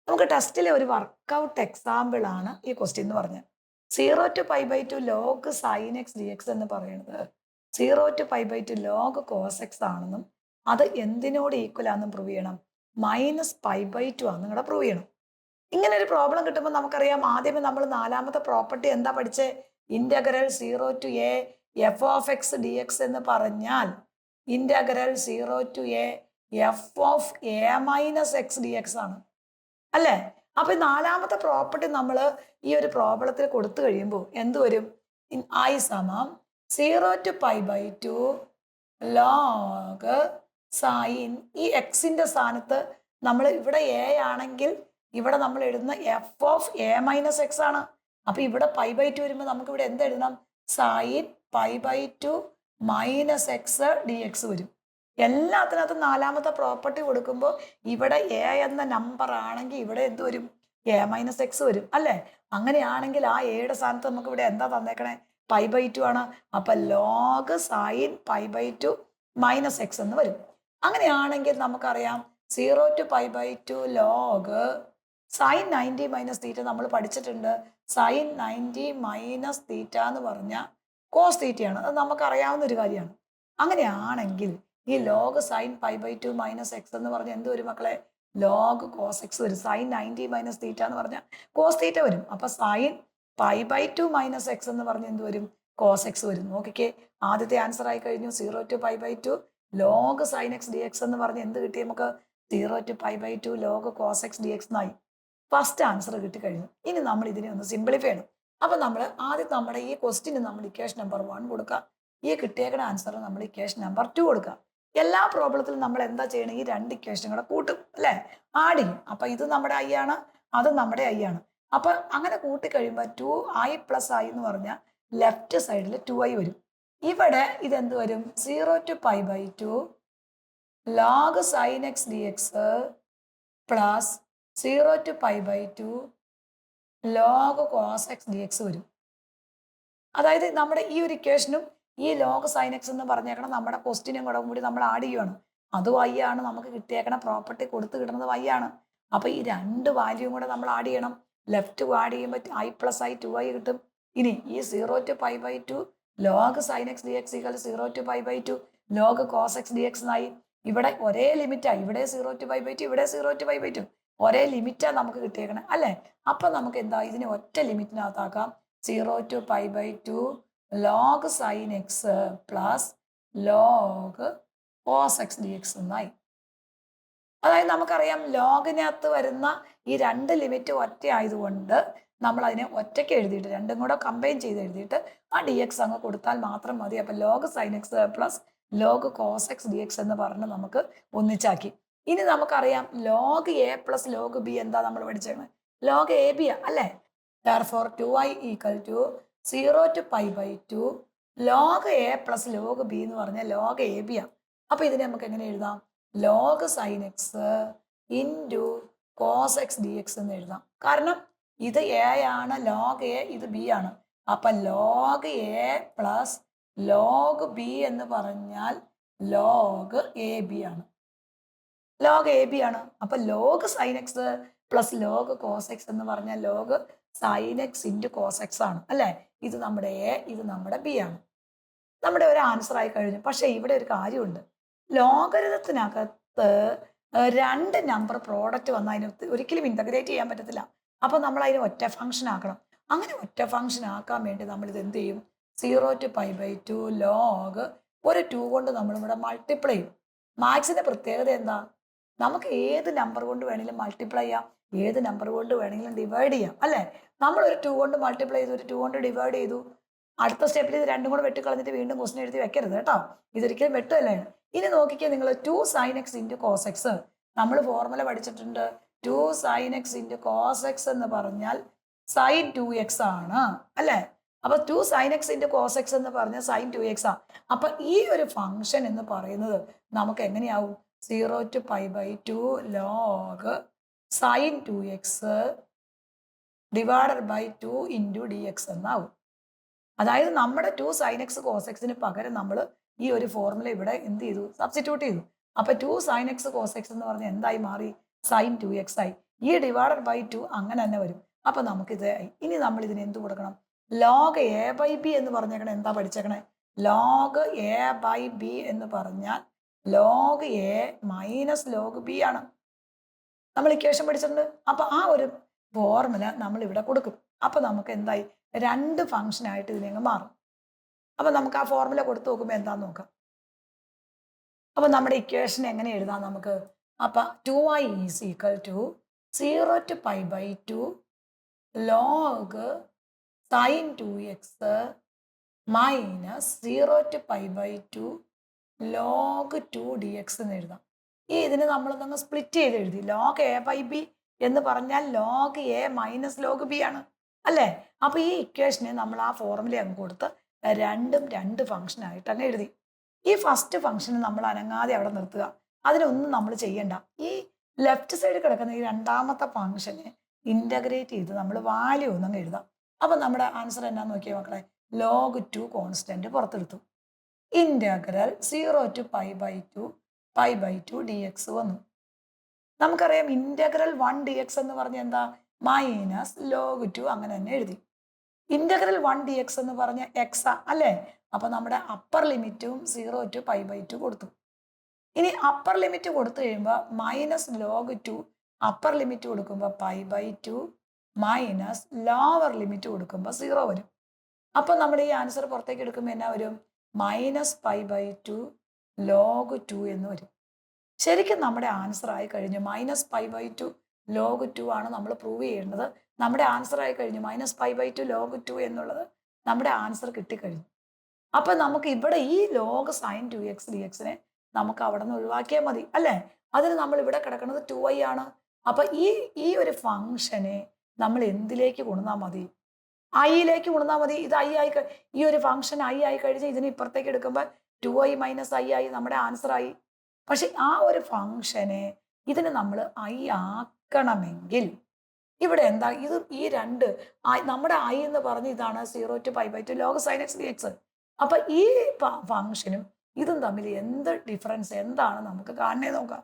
നമുക്ക് ടെസ്റ്റിലെ ഒരു workout example ആണ് ഈ ക്വസ്റ്റ്യൻ എന്ന് പറഞ്ഞത്. 0 to π/2 log sine x d x എന്ന് പറയുന്നത് 0 to π/2 ലോഗ് കോസ് എക്സ് ആണെന്നും അത് എന്തിനോട് ഈക്വൽ ആണെന്നും പ്രൂവ് ചെയ്യണം. -π/2 ആണ് നിങ്ങളുടെ പ്രൂവ് ചെയ്യണം. ഇങ്ങനെ ഒരു പ്രോബ്ലം കിട്ടുമ്പോൾ നമുക്കറിയാം, ആദ്യമേ നമ്മൾ നാലാമത്തെ പ്രോപ്പർട്ടി എന്താ പഠിച്ചേ? Integral 0 to a f of X d x എന്ന് പറഞ്ഞാൽ integral 0 to a f of a minus x d X ആണ് അല്ലേ? അപ്പൊ നാലാമത്തെ പ്രോപ്പർട്ടി നമ്മൾ ഈ ഒരു പ്രോബ്ലത്തിൽ കൊടുത്തു കഴിയുമ്പോൾ എന്ത് വരും? I സമം 0 to π/2 ലോഗ് സൈൻ, ഈ എക്സിന്റെ സ്ഥാനത്ത് നമ്മൾ ഇവിടെ എ ആണെങ്കിൽ ഇവിടെ നമ്മൾ എഴുതുന്ന f of a minus x ആണ്. അപ്പൊ ഇവിടെ π/2 വരുമ്പോൾ നമുക്ക് ഇവിടെ എന്ത് എഴുതണം? Sine π/2 minus x d x വരും. എല്ലാത്തിനകത്തും നാലാമത്തെ പ്രോപ്പർട്ടി കൊടുക്കുമ്പോൾ ഇവിടെ എ എന്ന നമ്പർ ആണെങ്കിൽ ഇവിടെ എന്ത് വരും? എ മൈനസ് എക്സ് വരും അല്ലേ? അങ്ങനെയാണെങ്കിൽ ആ എയുടെ സ്ഥാനത്ത് നമുക്ക് ഇവിടെ എന്താ തന്നേക്കണേ? π/2 ആണ്. അപ്പൊ ലോഗ് സൈൻ π/2 മൈനസ് എക്സ് എന്ന് വരും. അങ്ങനെയാണെങ്കിൽ നമുക്കറിയാം 0 to π/2 log sine 90 minus theta നമ്മൾ പഠിച്ചിട്ടുണ്ട്. സൈൻ 90 മൈനസ് തീറ്റ എന്ന് പറഞ്ഞാൽ കോസ് തീറ്റയാണ്. അത് നമുക്കറിയാവുന്ന ഒരു കാര്യമാണ്. അങ്ങനെയാണെങ്കിൽ ഈ ലോഗ് സൈൻ π/2 മൈനസ് എക്സ് എന്ന് പറഞ്ഞാൽ എന്ത് വരും മക്കളെ? ലോഗ് കോസ് എക്സ് വരും. സൈൻ 90 മൈനസ് തീറ്റ എന്ന് പറഞ്ഞാൽ കോസ് തീറ്റ വരും. അപ്പൊ സൈൻ π/2 മൈനസ് എക്സ് എന്ന് പറഞ്ഞാൽ എന്ത് വരും? കോസ് എക്സ് വരും. നോക്കിക്കേ, ആദ്യത്തെ ആൻസർ ആയി കഴിഞ്ഞു. 0 to π/2 log sine x d x എന്ന് പറഞ്ഞ് എന്ത് കിട്ടി നമുക്ക്? 0 to π/2 log cos x d x എന്നായി. ഫസ്റ്റ് ആൻസർ കിട്ടിക്കഴിഞ്ഞു. ഇനി നമ്മൾ ഇതിനെ ഒന്ന് സിംപ്ലിഫൈ ചെയ്യണം. അപ്പൊ നമ്മൾ ആദ്യം നമ്മുടെ ഈ ക്വസ്റ്റിന് നമ്മൾ ഇക്വേഷൻ നമ്പർ 1 കൊടുക്കാം. ഈ കിട്ടിയേക്കുന്ന ആൻസർ നമ്മൾ ഇക്വേഷൻ നമ്പർ 2 കൊടുക്കാം. എല്ലാ പ്രോബ്ലത്തിലും നമ്മൾ എന്താ ചെയ്യണം? ഈ രണ്ട് ഇക്വേഷനും കൂടെ കൂട്ടും അല്ലെ? ആഡ് ചെയ്യും. അപ്പൊ ഇത് നമ്മുടെ ഐ ആണ്, അത് നമ്മുടെ ഐ ആണ്. അപ്പൊ അങ്ങനെ കൂട്ടിക്കഴിയുമ്പോൾ 2i + i എന്ന് പറഞ്ഞാൽ ലെഫ്റ്റ് സൈഡിൽ 2i വരും. ഇവിടെ ഇതെന്ത് വരും? 0 to π/2 log sine x d x plus 0 to π/2 log cos x d x വരും. അതായത് നമ്മുടെ ഈ ഒരു ഇക്വേഷനും ഈ ലോഗ് സൈൻ എക്സ് എന്ന് പറഞ്ഞേക്കണം നമ്മുടെ ക്വസ്റ്റിനും കൂടി നമ്മൾ ആഡ് ചെയ്യുകയാണ്. അത് y ആണ്. നമുക്ക് കിട്ടിയേക്കണ പ്രോപ്പർട്ടി കൊടുത്ത് കിട്ടുന്നത് y ആണ്. അപ്പൊ ഈ രണ്ട് വാല്യൂം കൂടെ നമ്മൾ ആഡ് ചെയ്യണം. ലെഫ്റ്റ് ആഡ് ചെയ്യുമ്പോൾ i + i 2i കിട്ടും. ഇനി ഈ 0 to π/2 log sine x d x 0 to π/2 log cos x d x എന്നായി. ഇവിടെ ഒരേ ലിമിറ്റായി. ഇവിടെ 0 to π/2, ഇവിടെ 0 to π/2 ഒരേ ലിമിറ്റാ നമുക്ക് കിട്ടിയേക്കണേ അല്ലേ? അപ്പൊ നമുക്ക് എന്താ ഇതിനെ ഒറ്റ ലിമിറ്റിനകത്താക്കാം. 0 to π/2 log sine x plus log cos x d x എന്നായി. അതായത് നമുക്കറിയാം ലോഗിനകത്ത് വരുന്ന ഈ രണ്ട് ലിമിറ്റ് ഒറ്റ ആയതുകൊണ്ട് നമ്മൾ അതിനെ ഒറ്റയ്ക്ക് എഴുതിയിട്ട് രണ്ടും കൂടെ കമ്പൈൻ ചെയ്ത് എഴുതിയിട്ട് ആ ഡി എക്സ് അങ്ങ് കൊടുത്താൽ മാത്രം മതി. അപ്പൊ log sine x plus log cos x d x എന്ന് പറഞ്ഞ് നമുക്ക് ഒന്നിച്ചാക്കി. ഇനി നമുക്കറിയാം log a plus log b എന്താ നമ്മൾ പഠിച്ചേക്കുന്നത്? ലോഗ് എ ബി അല്ലേ? therefore 2i = 0 to π/2 log a plus log b എന്ന് പറഞ്ഞാൽ ലോഗ് എ ബി ആണ്. അപ്പൊ ഇതിനെ നമുക്ക് എങ്ങനെ എഴുതാം? Log sine x into cos x d x എന്ന് എഴുതാം. കാരണം ഇത് എ ആണ്, ലോഗ് എ, ഇത് ബി ആണ്. അപ്പൊ log a plus log b എന്ന് പറഞ്ഞാൽ ലോഗ് എ ബി ആണ്. ലോഗ് എ ബി ആണ്. അപ്പൊ log sine x plus log cos x എന്ന് പറഞ്ഞാൽ log sine x into cos x ആണ് അല്ലേ? ഇത് നമ്മുടെ എ, ഇത് നമ്മുടെ ബി ആണ്. നമ്മുടെ ഒരു ആൻസർ ആയി കഴിഞ്ഞു. പക്ഷെ ഇവിടെ ഒരു കാര്യമുണ്ട്. ലോഗരിതത്തിനകത്ത് രണ്ട് നമ്പർ പ്രോഡക്റ്റ് വന്നാൽ അതിന് ഒരിക്കലും ഇന്റഗ്രേറ്റ് ചെയ്യാൻ പറ്റത്തില്ല. അപ്പൊ നമ്മൾ അതിനെ ഒറ്റ ഫംഗ്ഷൻ ആക്കണം. അങ്ങനെ ഒറ്റ ഫംഗ്ഷൻ ആക്കാൻ വേണ്ടി നമ്മൾ ഇത് എന്ത് ചെയ്യും? 0 to π/2 ലോഗ് ഒരു 2 കൊണ്ട് നമ്മൾ ഇവിടെ മൾട്ടിപ്ലൈ ചെയ്യും. മാത്സിന്റെ പ്രത്യേകത എന്താ? നമുക്ക് ഏത് നമ്പർ കൊണ്ട് വേണമെങ്കിലും മൾട്ടിപ്ലൈ ചെയ്യാം, ഏത് നമ്പർ കൊണ്ട് വേണമെങ്കിലും ഡിവൈഡ് ചെയ്യാം അല്ലേ? നമ്മൾ ഒരു 2 കൊണ്ട് മൾട്ടിപ്ലൈ ചെയ്തു, ഒരു 2 കൊണ്ട് ഡിവൈഡ് ചെയ്തു. അടുത്ത സ്റ്റെപ്പിൽ ഇത് രണ്ടും കൂടെ വെട്ടിക്കളഞ്ഞിട്ട് വീണ്ടും ക്വസ്റ്റൻ എഴുതി വെക്കരുത് കേട്ടോ. ഇതൊരിക്കലും വെട്ടുമല്ലേ. ഇനി നോക്കിക്കേ നിങ്ങൾ, 2 sin x into cos x നമ്മൾ ഫോർമുല പഠിച്ചിട്ടുണ്ട്. 2 sin x into cos x എന്ന് പറഞ്ഞാൽ sin 2x ആണ് അല്ലേ? അപ്പൊ 2 sin x into cos x എന്ന് പറഞ്ഞാൽ sin 2x ആ. അപ്പൊ ഈ ഒരു ഫംഗ്ഷൻ എന്ന് പറയുന്നത് നമുക്ക് എങ്ങനെയാവും? 0 to π/2 log sin 2x divided by 2 into d x എന്നാവും. അതായത് നമ്മുടെ 2 sin x കോസ് എക്സിന് പകരം നമ്മൾ ഈ ഒരു ഫോർമുല ഇവിടെ എന്ത് ചെയ്തു? സബ്സ്റ്റിറ്റ്യൂട്ട് ചെയ്തു. അപ്പൊ 2 sin x കോസ് എക്സ് എന്ന് പറഞ്ഞാൽ എന്തായി മാറി? sin 2x ആയി. ഈ ഡിവൈഡഡ് ബൈ 2 അങ്ങനെ തന്നെ വരും. അപ്പൊ നമുക്കിത് ഇനി നമ്മൾ ഇതിന് എന്ത് കൊടുക്കണം? ലോഗ് എ ബൈ ബി എന്ന് പറഞ്ഞേക്കണേ എന്താ പഠിച്ചേക്കണേ? ലോഗ് എ ബൈ ബി എന്ന് പറഞ്ഞാൽ log A minus log B ആണ്. നമ്മൾ ഇക്വേഷൻ പഠിച്ചിട്ടുണ്ട്. അപ്പൊ ആ ഒരു ഫോർമുല നമ്മൾ ഇവിടെ കൊടുക്കും. അപ്പൊ നമുക്ക് എന്തായി? രണ്ട് ഫംഗ്ഷൻ ആയിട്ട് ഇതിനെ മാറും. അപ്പൊ നമുക്ക് ആ ഫോർമുല കൊടുത്തു നോക്കുമ്പോൾ എന്താന്ന് നോക്കാം. അപ്പൊ നമ്മുടെ ഇക്വേഷൻ എങ്ങനെ എഴുതാം നമുക്ക്? അപ്പൊ 2i is equal to 0 to pi by 2 log sin 2x minus 0 to pi by 2 log 2 dx എന്ന് എഴുതാം. ഇതിന് നമ്മളൊന്നങ്ങ് സ്പ്ലിറ്റ് ചെയ്ത് എഴുതി. ലോഗ് എ ബൈ ബി എന്ന് പറഞ്ഞാൽ log A minus log B ആണ് അല്ലേ? അപ്പൊ ഈ ഇക്വേഷനെ നമ്മൾ ആ ഫോർമുല അങ്ങ് കൊടുത്ത് രണ്ടും രണ്ട് ഫംഗ്ഷൻ ആയിട്ട് അങ്ങ് എഴുതി. ഈ ഫസ്റ്റ് ഫംഗ്ഷന് നമ്മൾ അനങ്ങാതെ അവിടെ നിർത്തുക. അതിനൊന്നും നമ്മൾ ചെയ്യണ്ട. ഈ ലെഫ്റ്റ് സൈഡിൽ കിടക്കുന്ന ഈ രണ്ടാമത്തെ ഫംഗ്ഷനെ ഇന്റഗ്രേറ്റ് ചെയ്ത് നമ്മൾ വാല്യൂ ഒന്നങ്ങ് എഴുതാം. അപ്പൊ നമ്മുടെ ആൻസർ എന്നാന്ന് നോക്കിയാൽ മക്കളെ, ലോഗ് 2 കോൺസ്റ്റന്റ് പുറത്തെടുത്തു. Integral 0 to pi by 2 dx വന്നു. നമുക്കറിയാം ഇന്റഗ്രൽ 1 dx എന്ന് പറഞ്ഞ എന്താ? മൈനസ് ലോഗ് 2 അങ്ങനെ തന്നെ എഴുതി. ഇന്റഗ്രൽ 1 dx എന്ന് പറഞ്ഞ എക്സ് അല്ലേ? അപ്പൊ നമ്മുടെ അപ്പർ ലിമിറ്റും 0 to pi by 2 കൊടുത്തു. ഇനി അപ്പർ ലിമിറ്റ് കൊടുത്തു കഴിയുമ്പോൾ മൈനസ് ലോഗ് 2 അപ്പർ ലിമിറ്റ് കൊടുക്കുമ്പോൾ pi by 2 minus lower limit കൊടുക്കുമ്പോൾ 0 വരും. അപ്പൊ നമ്മൾ ഈ ആൻസർ പുറത്തേക്ക് എടുക്കുമ്പോൾ എന്നാ വരും? മൈനസ് പൈ ബൈ 2 ലോഗ് 2 എന്ന് വരും. ശരിക്കും നമ്മുടെ ആൻസർ ആയി കഴിഞ്ഞു. മൈനസ് പൈ ബൈ 2 ലോഗ് 2 ആണ് നമ്മൾ പ്രൂവ് ചെയ്യേണ്ടത്. നമ്മുടെ ആൻസർ ആയി കഴിഞ്ഞു. മൈനസ് പൈ ബൈ 2 ലോഗ് 2 എന്നുള്ളത് നമ്മുടെ ആൻസർ കിട്ടിക്കഴിഞ്ഞു. അപ്പൊ നമുക്ക് ഇവിടെ ഈ ലോഗ് സൈൻ 2x dxനെ നമുക്ക് അവിടെ നിന്ന് ഒഴിവാക്കിയാൽ മതി അല്ലേ? അതിന് നമ്മൾ ഇവിടെ കിടക്കുന്നത് 2i ആണ്. അപ്പൊ ഈ ഒരു ഫംഗ്ഷനെ നമ്മൾ എന്തിലേക്ക് കൊണ്ടുവന്നാൽ മതി? ഐയിലേക്ക് കൊണ്ടുവന്നാൽ മതി. ഇത് ഐ ആയി, ഈ ഒരു ഫംഗ്ഷൻ ഐ ആയി കഴിഞ്ഞ് ഇതിന് ഇപ്പുറത്തേക്ക് എടുക്കുമ്പോൾ 2i മൈനസ് ഐ ആയി നമ്മുടെ ആൻസർ ആയി. പക്ഷെ ആ ഒരു ഫംഗ്ഷനെ ഇതിന് നമ്മൾ ഐ ആക്കണമെങ്കിൽ ഇവിടെ എന്താ? ഇത് ഈ രണ്ട് നമ്മുടെ ഐ എന്ന് പറഞ്ഞ് ഇതാണ് 0 to pi by 2 log sin x dx. അപ്പൊ ഈ ഫംഗ്ഷനും ഇതും തമ്മിൽ എന്ത് ഡിഫറൻസ് എന്താണ് നമുക്ക് കാണണേ നോക്കാം.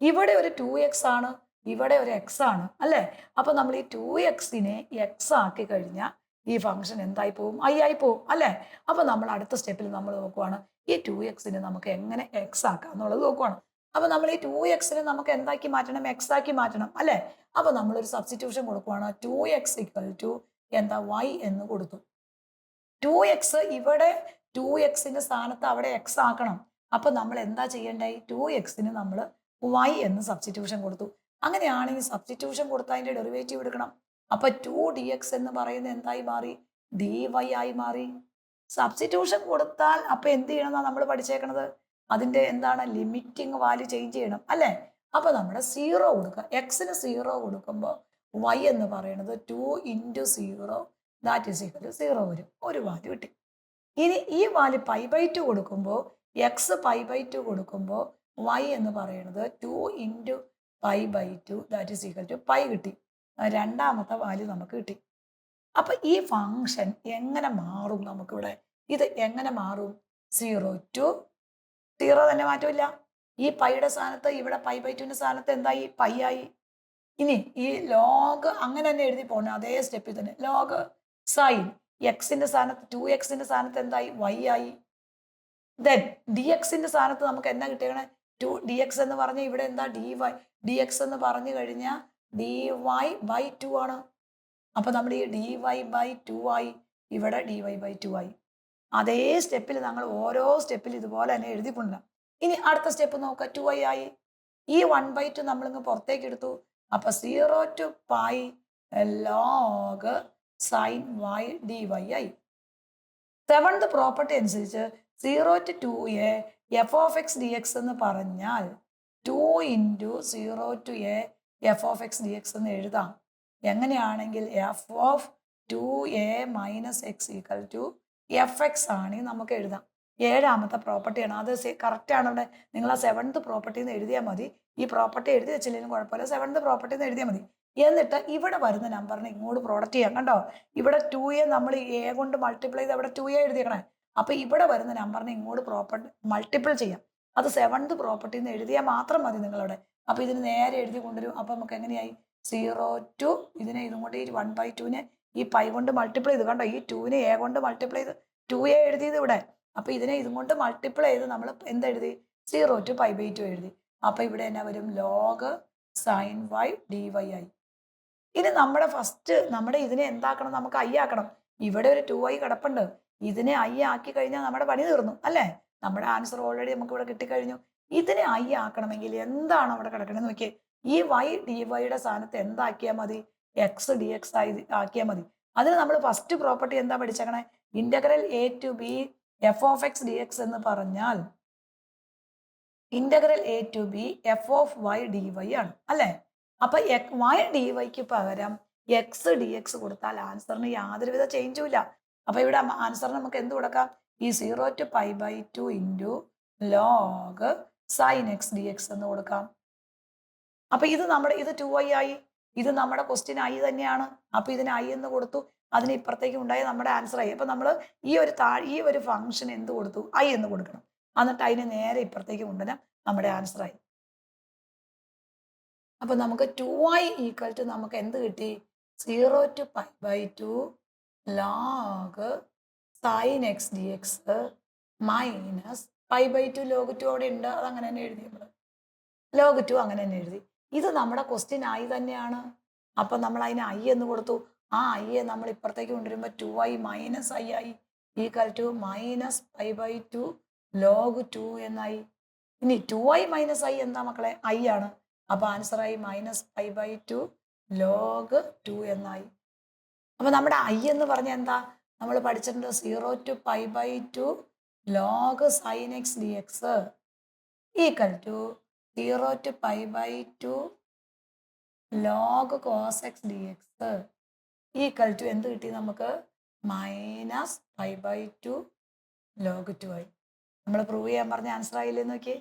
ഇവിടെ ഒരു 2x ആണ്, ഇവിടെ ഒരു x ആണ് അല്ലേ? അപ്പൊ നമ്മൾ ഈ 2xനെ x ആക്കി കഴിഞ്ഞാൽ ഈ ഫംഗ്ഷൻ എന്തായി പോവും? ഐ ആയി പോവും അല്ലേ? അപ്പൊ നമ്മൾ അടുത്ത സ്റ്റെപ്പിൽ നമ്മൾ നോക്കുവാണ് ഈ 2xനെ നമുക്ക് എങ്ങനെ x ആക്കാം എന്നുള്ളത് നോക്കുവാണ്. അപ്പൊ നമ്മൾ ഈ 2xനെ നമുക്ക് എന്താക്കി മാറ്റണം? x ആക്കി മാറ്റണം അല്ലേ? അപ്പൊ നമ്മളൊരു സബ്സ്റ്റിറ്റ്യൂഷൻ കൊടുക്കുവാണ്. 2x ഈക്വൽ ടു എന്താ? y എന്ന് കൊടുത്തു. 2x ഇവിടെ 2xന്റെ സ്ഥാനത്ത് അവിടെ x ആക്കണം. അപ്പൊ നമ്മൾ എന്താ ചെയ്യേണ്ടേ? 2xന് നമ്മൾ y എന്ന് സബ്സ്റ്റിറ്റ്യൂഷൻ കൊടുത്തു. അങ്ങനെയാണെങ്കിൽ സബ്സ്റ്റിറ്റ്യൂഷൻ കൊടുത്ത അതിന്റെ ഡെറിവേറ്റീവ് എടുക്കണം. അപ്പൊ 2 dx എന്ന് പറയുന്നത് എന്തായി മാറി? dy ആയി മാറി. സബ്സ്റ്റിറ്റ്യൂഷൻ കൊടുത്താൽ അപ്പൊ എന്ത് ചെയ്യണം? നമ്മൾ പഠിച്ചേക്കണത് അതിന്റെ എന്താണ്? ലിമിറ്റിംഗ് വാല്യൂ ചേഞ്ച് ചെയ്യണം അല്ലേ? അപ്പൊ നമ്മുടെ 0 കൊടുക്കുക. എക്സിന് 0 കൊടുക്കുമ്പോൾ y എന്ന് പറയുന്നത് 2 into 0 that is equal to 0 വരും. ഒരു വാല്യൂ കിട്ടി. ഇനി ഈ വാല്യൂ പൈ ബൈ 2 കൊടുക്കുമ്പോൾ എക്സ് പൈ ബൈ 2 കൊടുക്കുമ്പോൾ y എന്ന് പറയുന്നത് 2 into pi by 2 that is equal to pi കിട്ടി. രണ്ടാമത്തെ വാല്യൂ നമുക്ക് കിട്ടി. അപ്പൊ ഈ ഫംഗ്ഷൻ എങ്ങനെ മാറും? നമുക്കിവിടെ ഇത് എങ്ങനെ മാറും? 0 to 0 തന്നെ മാറ്റമില്ല. ഈ പൈയുടെ സ്ഥാനത്ത് ഇവിടെ പൈ ബൈ 2ന്റെ സ്ഥാനത്ത് എന്തായി? പൈ ആയി. ഇനി ഈ ലോഗ് അങ്ങനെ തന്നെ എഴുതി പോകണം. അതേ സ്റ്റെപ്പിൽ തന്നെ ലോഗ് സൈൻ എക്സിന്റെ സ്ഥാനത്ത് 2xന്റെ സ്ഥാനത്ത് എന്തായി? y ആയി. ദെൻ dxന്റെ സ്ഥാനത്ത് നമുക്ക് എന്താ കിട്ടിയേ? 2 dx എന്ന് പറഞ്ഞ ഇവിടെ എന്താ? dx എന്ന് പറഞ്ഞു കഴിഞ്ഞാൽ dy by 2 ആണ്. അപ്പൊ നമ്മൾ ഈ dy by 2 ആയി, ഇവിടെ dy by 2 ആയി. അതേ സ്റ്റെപ്പിൽ നമ്മൾ ഓരോ സ്റ്റെപ്പിൽ ഇതുപോലെ തന്നെ എഴുതിക്കൊണ്ട. ഇനി അടുത്ത സ്റ്റെപ്പ് നോക്കുക. 2i ആയി. ഈ 1/2 നമ്മളിങ്ങ് പുറത്തേക്ക് എടുത്തു. അപ്പൊ 0 to pi log sin y dy ആയി. സെവൻത് പ്രോപ്പർട്ടി അനുസരിച്ച് 0 to 2a f of x dx എന്ന് പറഞ്ഞാൽ 2 into 0 to a f of x dx എന്ന് എഴുതാം. എങ്ങനെയാണെങ്കിൽ f of 2a minus x equal to fx ആണെങ്കിൽ നമുക്ക് എഴുതാം. ഏഴാമത്തെ പ്രോപ്പർട്ടിയാണ്. അത് കറക്റ്റ് ആണ്. അവിടെ നിങ്ങൾ ആ സെവൻത് പ്രോപ്പർട്ടി എന്ന് എഴുതിയാൽ മതി. ഈ പ്രോപ്പർട്ടി എഴുതി വെച്ചില്ലെങ്കിലും കുഴപ്പമില്ല. സെവൻത് പ്രോപ്പർട്ടി എന്ന് എഴുതിയാൽ മതി. എന്നിട്ട് ഇവിടെ വരുന്ന നമ്പറിനെ ഇങ്ങോട്ട് പ്രോഡക്റ്റ് ചെയ്യാം. കണ്ടോ? ഇവിടെ 2a നമ്മൾ a കൊണ്ട് മൾട്ടിപ്ലൈ ചെയ്ത് അവിടെ 2a എഴുതിയേക്കണേ. അപ്പൊ ഇവിടെ വരുന്ന നമ്പറിനെ ഇങ്ങോട്ട് മൾട്ടിപ്പിൾ ചെയ്യാം. അത് സെവൻത് പ്രോപ്പർട്ടി എന്ന് എഴുതിയാൽ മാത്രം മതി നിങ്ങളവിടെ. അപ്പൊ ഇതിന് നേരെ എഴുതി കൊണ്ടുവരും. അപ്പൊ നമുക്ക് എങ്ങനെയായി? 0 to ഇതിനെ ഇതും കൊണ്ട് ഈ 1/2നെ ഈ പൈ കൊണ്ട് മൾട്ടിപ്ലൈ ചെയ്ത് കണ്ടോ, ഈ 2നെ എ കൊണ്ട് മൾട്ടിപ്ലൈ ചെയ്ത് 2a എഴുതിയത് ഇവിടെ. അപ്പൊ ഇതിനെ ഇതും കൊണ്ട് മൾട്ടിപ്ലൈ ചെയ്ത് നമ്മൾ എന്തെഴുതി 0 to π/2 എഴുതി. അപ്പൊ ഇവിടെ എന്നാ വരും ലോഗ് സൈൻ y dy ആയി. ഇനി നമ്മുടെ ഇതിനെ എന്താക്കണം, നമുക്ക് ഐ ആക്കണം. ഇവിടെ ഒരു 2i കിടപ്പുണ്ട്, ഇതിനെ ഐ ആക്കി കഴിഞ്ഞാൽ നമ്മുടെ പണി തീർന്നു അല്ലേ. നമ്മുടെ ആൻസർ ഓൾറെഡി നമുക്ക് ഇവിടെ കിട്ടിക്കഴിഞ്ഞു. ഇതിനെ ഐ ആക്കണമെങ്കിൽ എന്താണ് അവിടെ കിടക്കണമെന്ന് നോക്കിയേ. ഈ y dy യുടെ സ്ഥാനത്ത് എന്താക്കിയാൽ മതി, x dx ആക്കിയാൽ മതി. അതിന് നമ്മൾ ഫസ്റ്റ് പ്രോപ്പർട്ടി എന്താ പഠിച്ചേക്കണേ, integral a to b f of x dx എന്ന് പറഞ്ഞാൽ integral a to b f of y dy ആണ് അല്ലേ. അപ്പൊ y dy ക്ക് പകരം x dx കൊടുത്താൽ ആൻസറിന് യാതൊരുവിധ ചേഞ്ചും ഇല്ല. അപ്പൊ ഇവിടെ ആൻസറിന് നമുക്ക് എന്ത് കൊടുക്കാം, ഈ 0 to π/2 into log sine x dx എന്ന് കൊടുക്കാം. അപ്പൊ ഇത് 2i ആയി, ഇത് നമ്മുടെ ക്വസ്റ്റ്യൻ ഐ തന്നെയാണ്. അപ്പൊ ഇതിന് ഐ എന്ന് കൊടുത്തു, അതിന് ഇപ്പുറത്തേക്ക് ഉണ്ടായ നമ്മുടെ ആൻസർ ആയി. അപ്പൊ നമ്മൾ ഈ ഒരു ഫംഗ്ഷൻ എന്ത് കൊടുത്തു, ഐ എന്ന് കൊടുക്കണം. എന്നിട്ട് അതിന് നേരെ ഇപ്പുറത്തേക്ക് കൊണ്ടുവരാം, നമ്മുടെ ആൻസർ ആയി. അപ്പൊ നമുക്ക് 2i ഈക്വൽ ടു നമുക്ക് എന്ത് കിട്ടി, 0 to π/2 log sine x dx minus π/2 log 2 അവിടെ ഉണ്ട്, അത് അങ്ങനെ തന്നെ എഴുതി നമ്മൾ, ലോഗ് 2 അങ്ങനെ തന്നെ എഴുതി. ഇത് നമ്മുടെ ക്വസ്റ്റ്യൻ ഐ തന്നെയാണ്. അപ്പൊ നമ്മൾ അതിന് ഐ എന്ന് കൊടുത്തു. ആ ഐയെ നമ്മൾ ഇപ്പുറത്തേക്ക് കൊണ്ടുവരുമ്പോൾ 2i മൈനസ് ഐ ആയി, ഈക്വൽ ടു മൈനസ് π/2 ലോഗ് 2 എന്നായി. ഇനി 2i മൈനസ് ഐ എന്താ മക്കളെ, ഐ ആണ്. അപ്പൊ ആൻസർ ആയി മൈനസ് π/2 ലോഗ് 2 എന്നായി. അപ്പൊ നമ്മുടെ ഐ എന്ന് പറഞ്ഞ എന്താ, നമ്മൾ പഠിച്ചിട്ടുണ്ട് 0 to π/2 log sine x dx equal to 0 to π/2 log cos x dx equal to എന്ത് കിട്ടി നമുക്ക്, മൈനസ് π/2 ലോഗ് 2 ആയി. നമ്മൾ പ്രൂവ് ചെയ്യാൻ പറഞ്ഞ ആൻസർ ആയില്ലേ നോക്കിയേ.